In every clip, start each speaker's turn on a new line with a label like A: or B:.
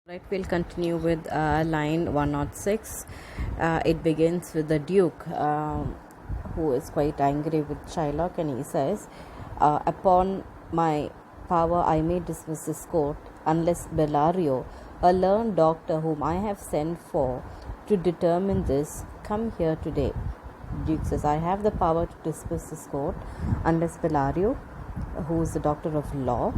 A: Right, we'll continue with line 106. It begins with the Duke, who is quite angry with Shylock, and he says, Upon my power I may dismiss this court, unless Bellario, a learned doctor whom I have sent for to determine this, come here today. Duke says, I have the power to dismiss this court, unless Bellario, who is the doctor of law,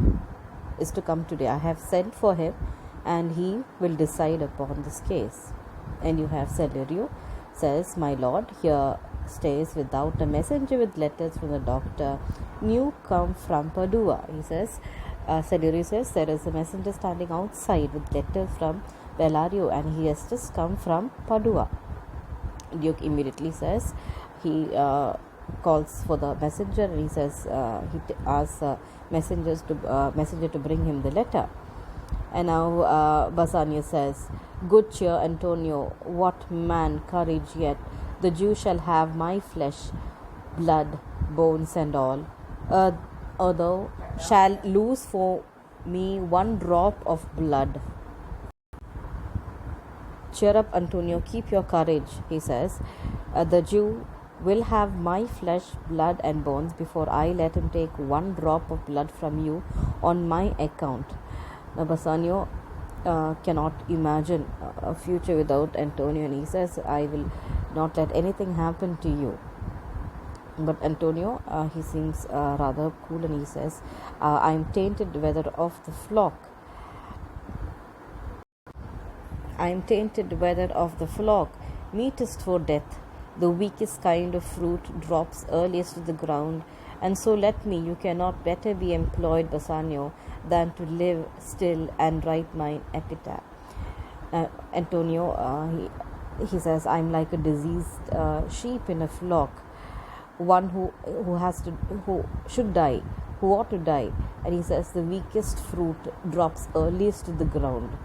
A: is to come today. I have sent for him, and he will decide upon this case. And you have Celerio says, My lord here stays without a messenger with letters from the doctor new come from Padua. He says, Celerio says, there is a messenger standing outside with letters from Bellario, and he has just come from Padua. Duke immediately says, he calls for the messenger, and he says, he asks messenger to bring him the letter. And now Bassanio says, Good cheer, Antonio, what man courage yet? The Jew shall have my flesh, blood, bones and all. Although shall lose for me one drop of blood. Cheer up, Antonio, keep your courage, he says. The Jew will have my flesh, blood and bones before I let him take one drop of blood from you on my account. Now Bassanio cannot imagine a future without Antonio, and he says, I will not let anything happen to you. But Antonio, he seems rather cool, and he says, I am tainted whether of the flock. I am tainted whether of the flock. Meat is for death. The weakest kind of fruit drops earliest to the ground, and so let me, you cannot better be employed, Bassanio, than to live still and write mine epitaph. Antonio, he says, I'm like a diseased sheep in a flock, one who should die, who ought to die. And he says, the weakest fruit drops earliest to the ground.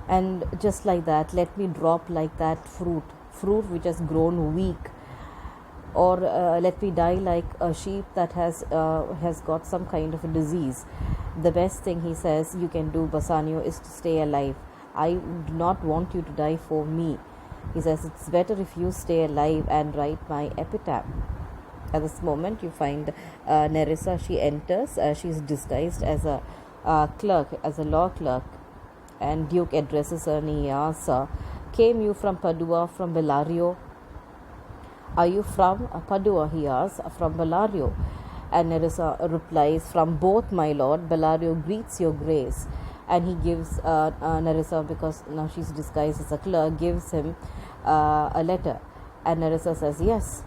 A: And just like that, let me drop like that fruit which has grown weak. Or let me die like a sheep that has got some kind of a disease. The best thing, he says, you can do, Bassanio, is to stay alive. I do not want you to die for me. He says, it's better if you stay alive and write my epitaph. At this moment, you find Nerissa. She enters. She is disguised as a clerk, as a law clerk. And Duke addresses her and he asks, came you from Padua, from Bellario? Are you from Padua? He asks. From Bellario. And Nerissa replies, from both, my lord. Bellario greets your grace. And he gives Nerissa, because now she's disguised as a clerk, gives him a letter. And Nerissa says, yes,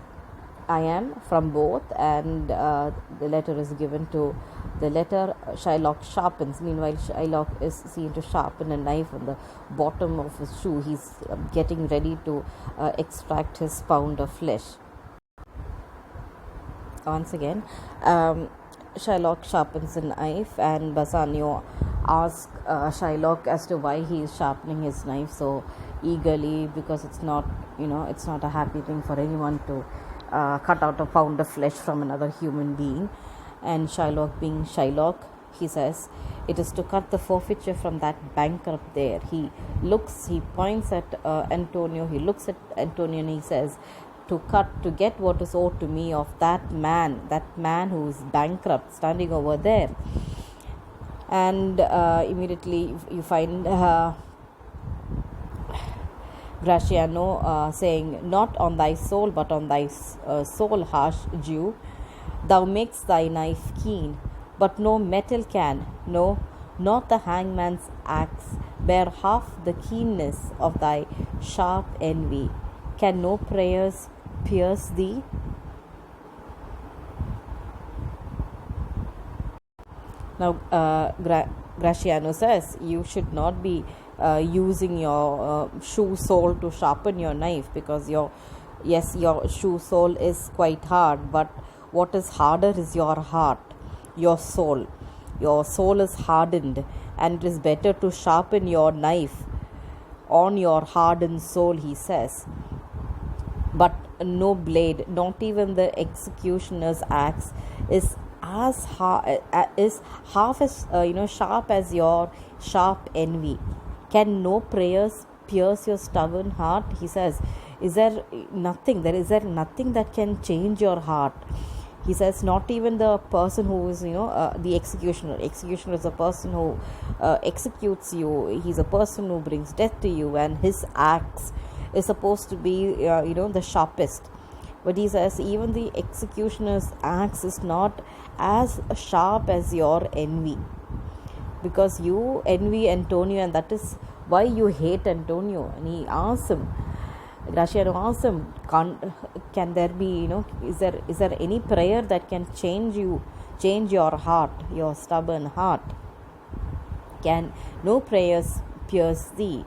A: I am from both. And the letter is given to the letter. Shylock sharpens. Meanwhile, Shylock is seen to sharpen a knife on the bottom of his shoe. He's getting ready to extract his pound of flesh. Once again, Shylock sharpens a knife, and Bassanio asks Shylock as to why he is sharpening his knife so eagerly, because it's not a happy thing for anyone to cut out a pound of flesh from another human being. And Shylock, being Shylock, he says, it is to cut the forfeiture from that bankrupt there. He points at Antonio, he looks at Antonio, and he says, to get what is owed to me of that man who is bankrupt, standing over there. And immediately you find Gratiano saying, not on thy soul, but on thy soul, harsh Jew. Thou makest thy knife keen, but no metal can, no, not the hangman's axe, bear half the keenness of thy sharp envy. Can no prayers pierce thee? Now, Gratiano says, you should not be using your shoe sole to sharpen your knife, because your shoe sole is quite hard, but what is harder is your heart, your soul. Your soul is hardened, and it is better to sharpen your knife on your hardened soul, he says. But no blade, not even the executioner's axe, is half as sharp as your sharp envy. Can no prayers pierce your stubborn heart? He says, is there nothing? Is there nothing that can change your heart? He says, not even the person who is, the executioner. Executioner is a person who executes you. He's a person who brings death to you, and his axe is supposed to be, the sharpest. But he says, even the executioner's axe is not as sharp as your envy, because you envy Antonio, and that is why you hate Antonio. And he asks him, Graciano asks him, can there be, is there any prayer that can change your heart, your stubborn heart? Can no prayers pierce thee?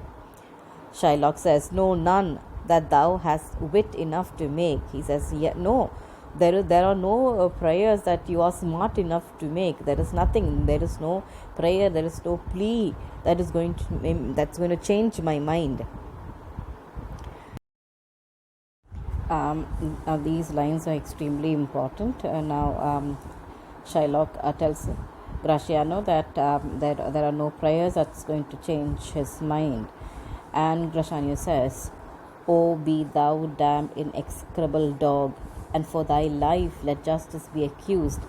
A: Shylock says, no, none that thou hast wit enough to make. He says, yeah, no, there are no prayers that you are smart enough to make. There is nothing. There is no prayer. There is no plea that's going to change my mind. These lines are extremely important. Now, Shylock tells Graciano that there are no prayers that's going to change his mind. And Graciano says, O be thou damned inexecrable dog, and for thy life let justice be accused.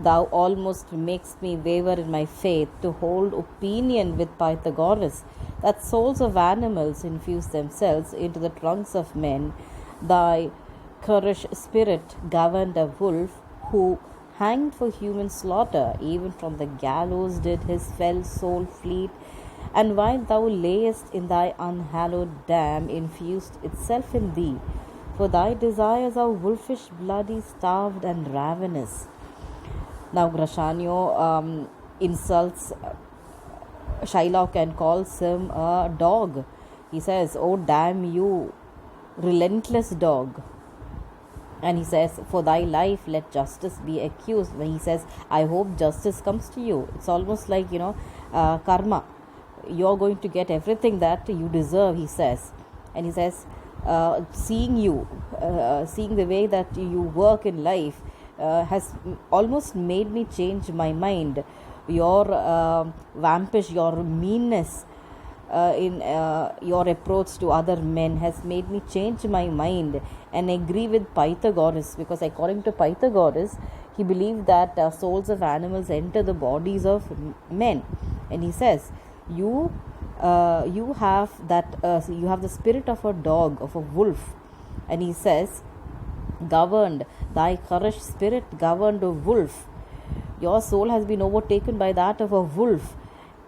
A: Thou almost makest me waver in my faith to hold opinion with Pythagoras, that souls of animals infuse themselves into the trunks of men. Thy currish spirit governed a wolf, who, hanged for human slaughter, even from the gallows did his fell soul fleet, and while thou layest in thy unhallowed dam, infused itself in thee. For thy desires are wolfish, bloody, starved, and ravenous. Now Grashanio insults Shylock and calls him a dog. He says, oh damn you, relentless dog. And he says, for thy life let justice be accused. When he says, I hope justice comes to you. It's almost like, karma. You're going to get everything that you deserve, he says. And he says, seeing the way that you work in life has almost made me change my mind. Your vampish, your meanness in your approach to other men has made me change my mind and agree with Pythagoras, because according to Pythagoras, he believed that souls of animals enter the bodies of men. And he says, you have the spirit of a dog, of a wolf. And he says, governed, thy courage spirit governed a wolf. Your soul has been overtaken by that of a wolf,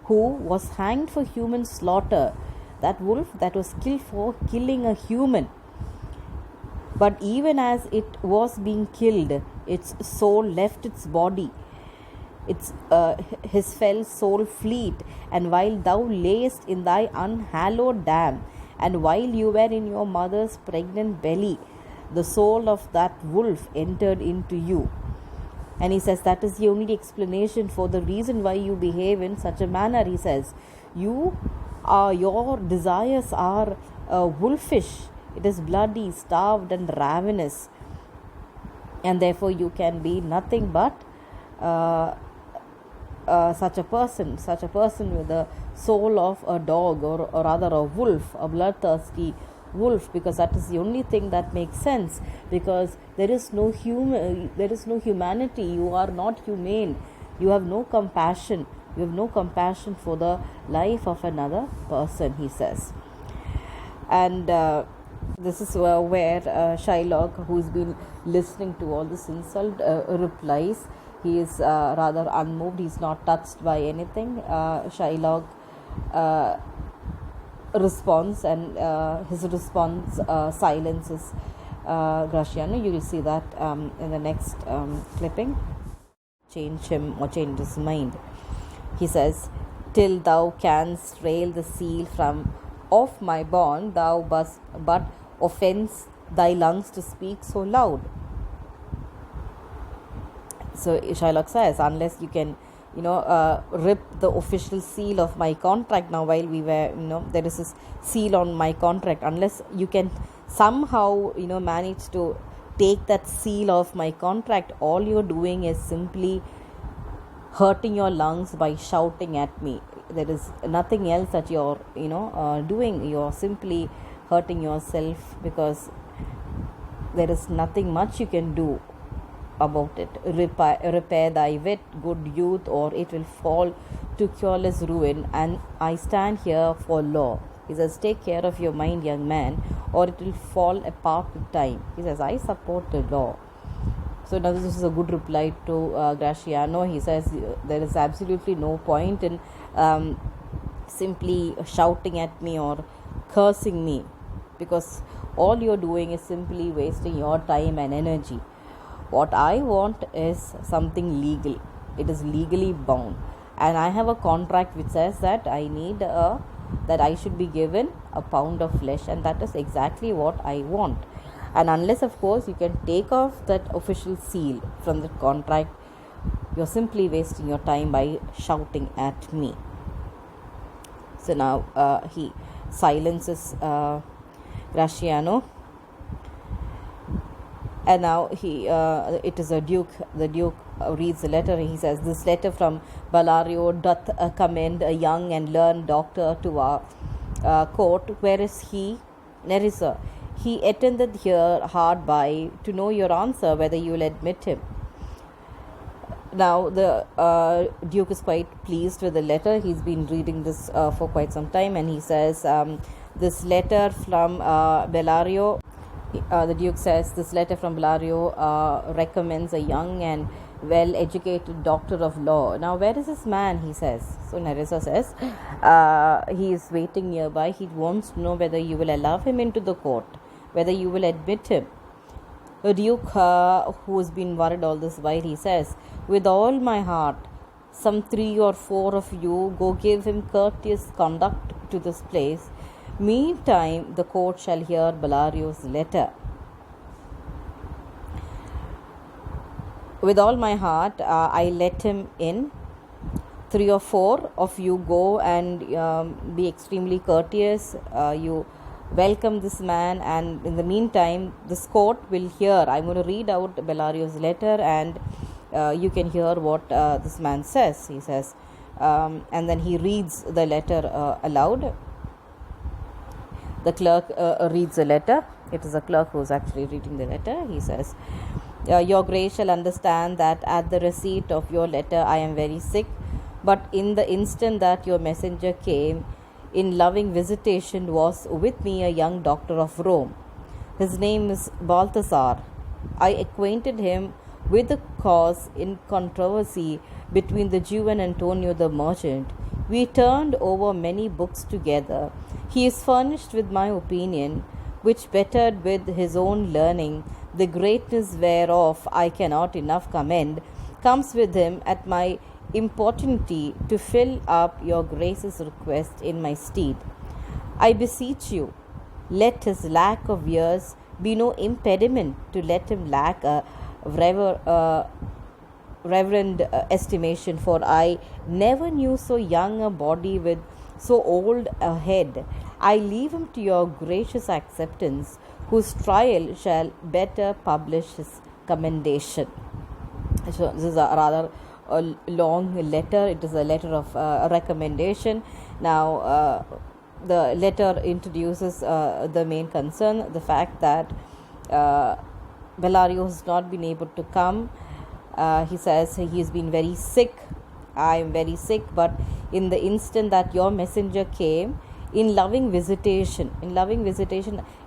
A: who was hanged for human slaughter. That wolf that was killed for killing a human. But even as it was being killed, its soul left its body. His fell soul fleet, and while thou layest in thy unhallowed dam, and while you were in your mother's pregnant belly, the soul of that wolf entered into you. And he says that is the only explanation for the reason why you behave in such a manner. He says, your desires are wolfish. It is bloody, starved, and ravenous, and therefore you can be nothing but such a person with the soul of a dog, or rather a wolf, a bloodthirsty wolf, because that is the only thing that makes sense, because there is no humanity. You are not humane. You have no compassion. You have no compassion for the life of another person, he says. And this is where Shylock, who's been listening to all this insult, replies. He is rather unmoved. He's not touched by anything. Shylock responds, and his response silences Graciano. You will see that in the next clipping. Change him or change his mind. He says, till thou canst rail the seal from off my bond, thou but offends thy lungs to speak so loud. So Shylock says, unless you can rip the official seal of my contract. Now while we were there is this seal on my contract, unless you can somehow manage to take that seal of my contract, all you're doing is simply hurting your lungs by shouting at me. there is nothing else that you're doing. You're simply hurting yourself, because there is nothing much you can do about it. Repair thy wit, good youth, or it will fall to cureless ruin. And I stand here for law. He says, take care of your mind, young man, or it will fall apart with time. He says, I support the law. So now this is a good reply to Graciano. He says there is absolutely no point in simply shouting at me or cursing me, because all you're doing is simply wasting your time and energy. What I want is something legal. It is legally bound, and I have a contract which says that that I should be given a pound of flesh, and that is exactly what I want. And unless, of course, you can take off that official seal from the contract, you're simply wasting your time by shouting at me. So now he silences Graciano, and now it is a duke. The duke reads the letter. He says, this letter from Bellario doth commend a young and learned doctor to our court. Where is he? Nerissa. He attended here hard by, to know your answer whether you will admit him. Now the Duke is quite pleased with the letter. He's been reading this for quite some time, and he says, this letter from Bellario, the Duke says, this letter from Bellario recommends a young and well-educated doctor of law. Now where is this man? He says. So Nerissa says, he is waiting nearby. He wants to know whether you will allow him into the court, whether you will admit him. The Duke, who has been worried all this while, he says, with all my heart, some 3 or 4 of you go give him courteous conduct to this place. Meantime, the court shall hear Bellario's letter. With all my heart, I let him in. 3 or 4 of you go and be extremely courteous. You welcome this man, and in the meantime, this court will hear. I'm going to read out Bellario's letter, and you can hear what this man says. He says, and then he reads the letter aloud. The clerk reads the letter. It is a clerk who is actually reading the letter. He says, your grace shall understand that at the receipt of your letter I am very sick, but in the instant that your messenger came, in loving visitation was with me a young doctor of Rome. His name is Balthasar. I acquainted him with the cause in controversy between the Jew and Antonio the merchant. We turned over many books together. He is furnished with my opinion, which bettered with his own learning, the greatness whereof I cannot enough commend, comes with him at my importunity to fill up your grace's request in my stead. I beseech you, let his lack of years be no impediment to let him lack a reverend estimation, for I never knew so young a body with so old a head. I leave him to your gracious acceptance, whose trial shall better publish his commendation. So this is a rather long letter. It is a letter of recommendation. Now the letter introduces the main concern, the fact that Bellario has not been able to come. He says he has been very sick. I am very sick, but in the instant that your messenger came, in loving visitation,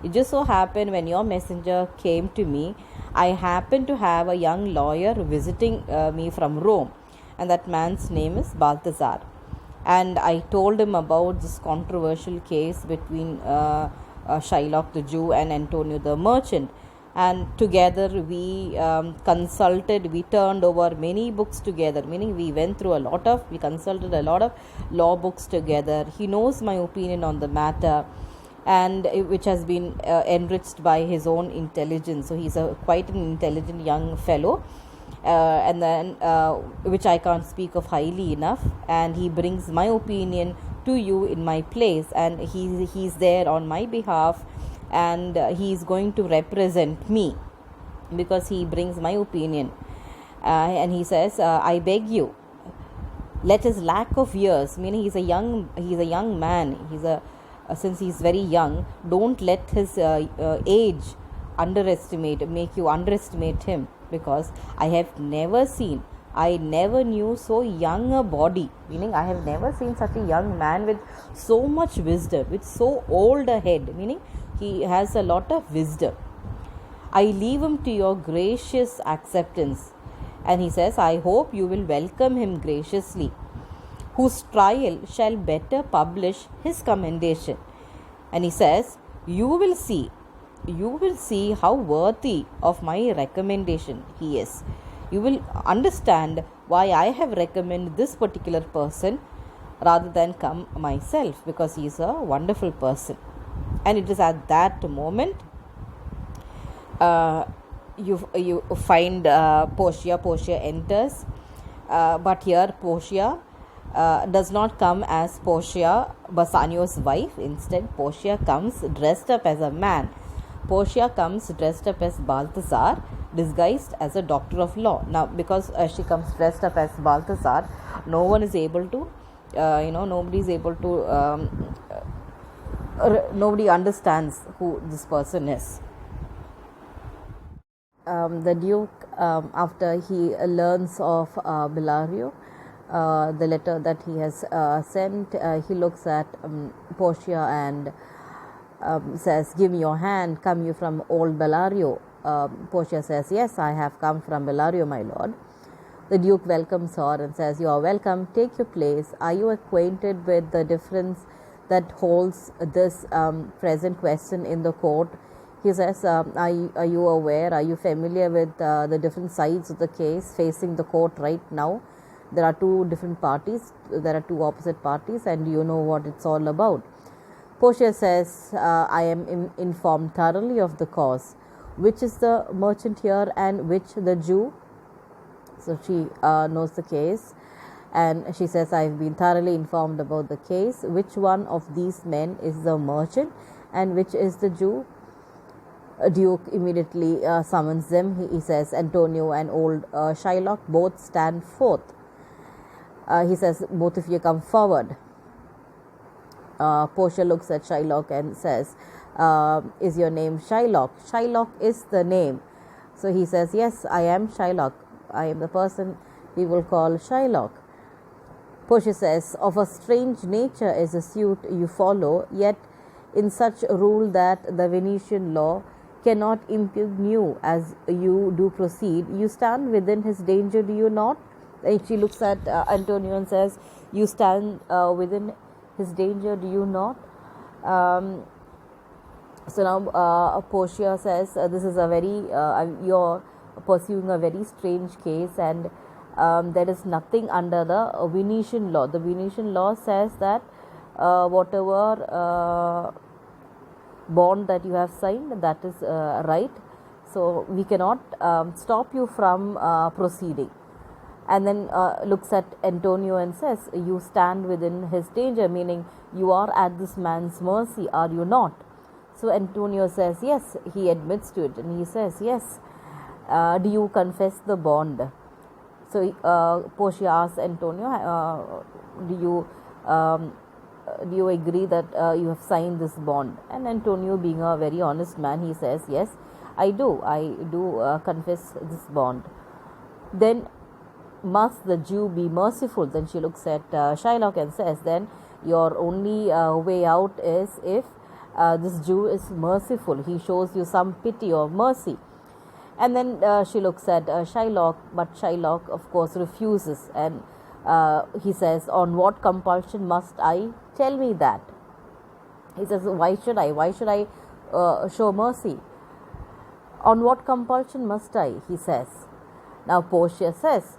A: it just so happened when your messenger came to me, I happened to have a young lawyer visiting me from Rome, and that man's name is Balthasar. And I told him about this controversial case between Shylock the Jew and Antonio the merchant. And together we consulted, we turned over many books together, meaning we consulted a lot of law books together. He knows my opinion on the matter, and which has been enriched by his own intelligence. So he's quite an intelligent young fellow, and then which I can't speak of highly enough. And he brings my opinion to you in my place, and he's there on my behalf. And he is going to represent me because he brings my opinion. And he says, I beg you, Let his lack of years, meaning he's a young man, since he's very young, don't let his age make you underestimate him, because I never knew so young a body, meaning I have never seen such a young man with so much wisdom, with so old a head, meaning he has a lot of wisdom. I leave him to your gracious acceptance. And he says, I hope you will welcome him graciously, whose trial shall better publish his commendation. And he says, you will see how worthy of my recommendation he is. You will understand why I have recommended this particular person rather than come myself, because he is a wonderful person. And it is at that moment you find Portia. Portia enters, but here Portia does not come as Portia, Bassanio's wife. Instead, Portia comes dressed up as a man. Portia comes dressed up as Balthazar, disguised as a doctor of law. Now, because she comes dressed up as Balthazar, no one is able to, nobody is able to, nobody understands who this person is. The Duke, after he learns of Bellario, the letter that he has sent, he looks at Portia and says, give me your hand, come you from old Bellario? Portia says, yes, I have come from Bellario, my lord. The Duke welcomes her and says, you are welcome, take your place. Are you acquainted with the difference that holds this present question in the court? He says, are you aware, are you familiar with the different sides of the case facing the court right now? There are two different parties, there are two opposite parties, and you know what it's all about. Portia says, I am informed thoroughly of the cause. Which is the merchant here and which the Jew? So she knows the case, and she says, I have been thoroughly informed about the case. Which one of these men is the merchant and which is the Jew? Duke immediately summons them. He says, Antonio and old Shylock both stand forth. He says, both of you come forward. Portia looks at Shylock and says, is your name Shylock? Shylock is the name. So he says, yes, I am Shylock. I am the person we will call Shylock. Portia says, of a strange nature is the suit you follow, yet in such a rule that the Venetian law cannot impugn you as you do proceed. You stand within his danger, do you not? And she looks at Antonio and says, you stand within his danger, do you not? So now Portia says, this is a very, you're pursuing a very strange case, and there is nothing under the Venetian law. The Venetian law says that whatever bond that you have signed, that is right. So we cannot stop you from proceeding. And then looks at Antonio and says, you stand within his danger, meaning you are at this man's mercy, are you not? So Antonio says, yes, he admits to it, and he says, yes. Do you confess the bond? So Portia asks Antonio, do you agree that you have signed this bond? And Antonio, being a very honest man, he says, yes, I do confess this bond. Then must the Jew be merciful? Then she looks at Shylock and says, then your only way out is if this Jew is merciful, he shows you some pity or mercy. And then she looks at Shylock, but Shylock of course refuses, and he says, on what compulsion must I? Tell me that. He says, why should I show mercy? On what compulsion must I? He says. Now Portia says,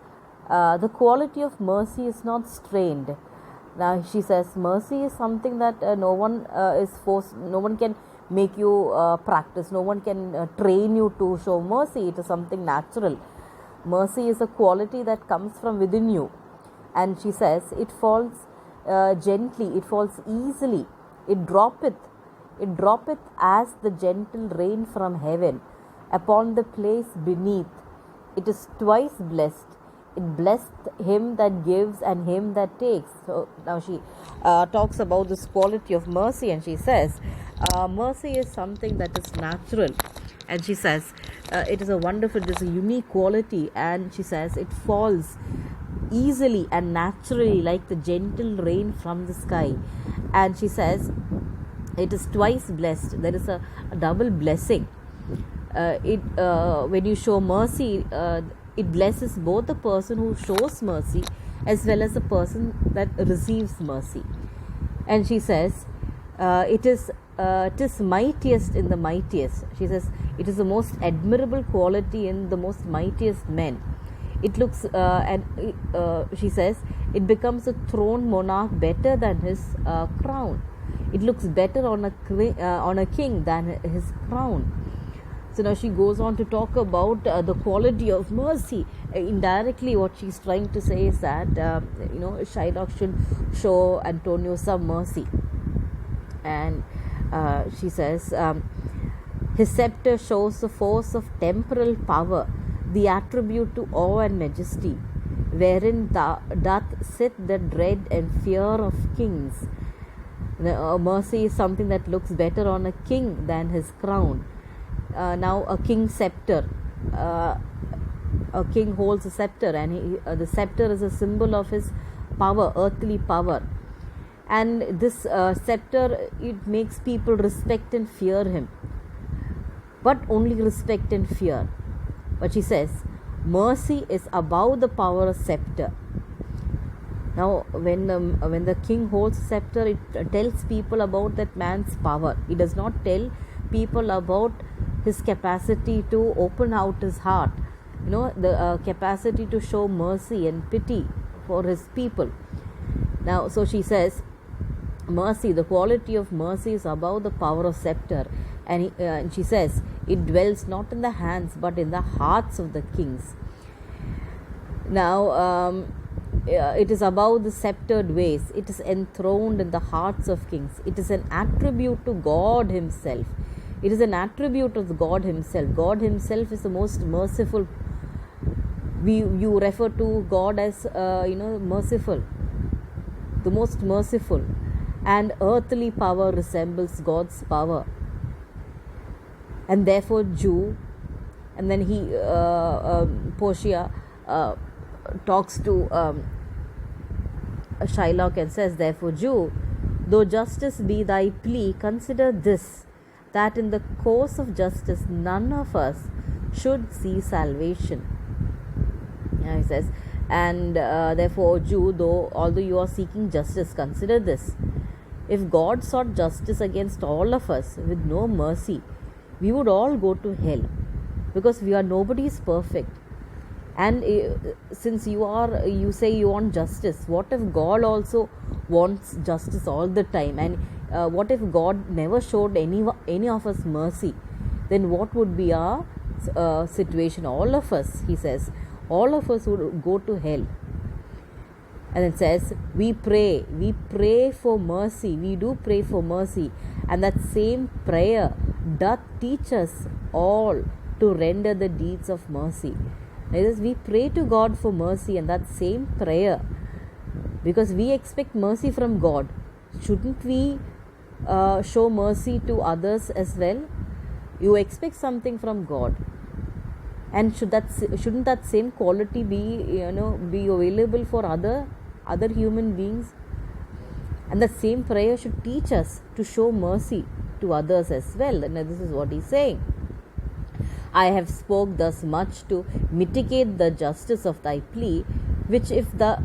A: the quality of mercy is not strained. Now she says, mercy is something that no one is forced, no one can make you practice, no one can train you to show mercy. It is something natural. Mercy is a quality that comes from within you. And she says, it falls gently, it falls easily, it droppeth as the gentle rain from heaven upon the place beneath. It is twice blessed, it blessed him that gives and him that takes. So now she talks about this quality of mercy, and she says, mercy is something that is natural. And she says, it is a wonderful, it is a unique quality. And she says, it falls easily and naturally like the gentle rain from the sky. And she says, it is twice blessed. There is a double blessing. When you show mercy, it blesses both the person who shows mercy as well as the person that receives mercy. And she says, it is mightiest in the mightiest. She says, it is the most admirable quality in the most mightiest men. It looks, she says, it becomes a throned monarch better than his crown. It looks better on a king than his crown. So now she goes on to talk about the quality of mercy. Indirectly, what she's trying to say is that Shylock should show Antonio some mercy. And she says, his scepter shows the force of temporal power, the attribute to awe and majesty, wherein doth sit the dread and fear of kings. Mercy is something that looks better on a king than his crown. Now a king's scepter, a king holds a scepter, and the scepter is a symbol of his power, earthly power. And this scepter, it makes people respect and fear him, but only respect and fear. But she says, mercy is above the power of scepter. Now, when the king holds a scepter, it tells people about that man's power. It does not tell people about his capacity to open out his heart, the capacity to show mercy and pity for his people. Now, so she says, mercy, the quality of mercy is above the power of scepter. And she says, it dwells not in the hands but in the hearts of the kings. Now, it is above the sceptered ways. It is enthroned in the hearts of kings. It is an attribute to God himself. It is an attribute of God himself. God himself is the most merciful. You refer to God as merciful, the most merciful, and earthly power resembles God's power. And therefore Jew, and then Portia talks to Shylock and says, therefore Jew, though justice be thy plea, consider this, that in the course of justice none of us should see salvation. And he says, and therefore Jew, although you are seeking justice, consider this. If God sought justice against all of us with no mercy, we would all go to hell, because nobody is perfect. And since you say you want justice, what if God also wants justice all the time? And what if God never showed any of us mercy? Then what would be our situation? All of us, he says, all of us would go to hell. And it says, we pray for mercy. We do pray for mercy. And that same prayer doth teach us all to render the deeds of mercy. It says, we pray to God for mercy, and that same prayer, because we expect mercy from God, shouldn't we show mercy to others as well? You expect something from God, and shouldn't that same quality be available for other human beings? And the same prayer should teach us to show mercy to others as well. And this is what he's saying. I have spoke thus much to mitigate the justice of thy plea, which if thou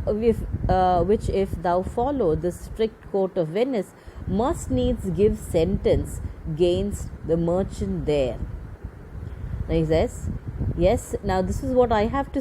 A: follow the strict court of Venice, must needs give sentence against the merchant there. Now he says, yes, now this is what I have to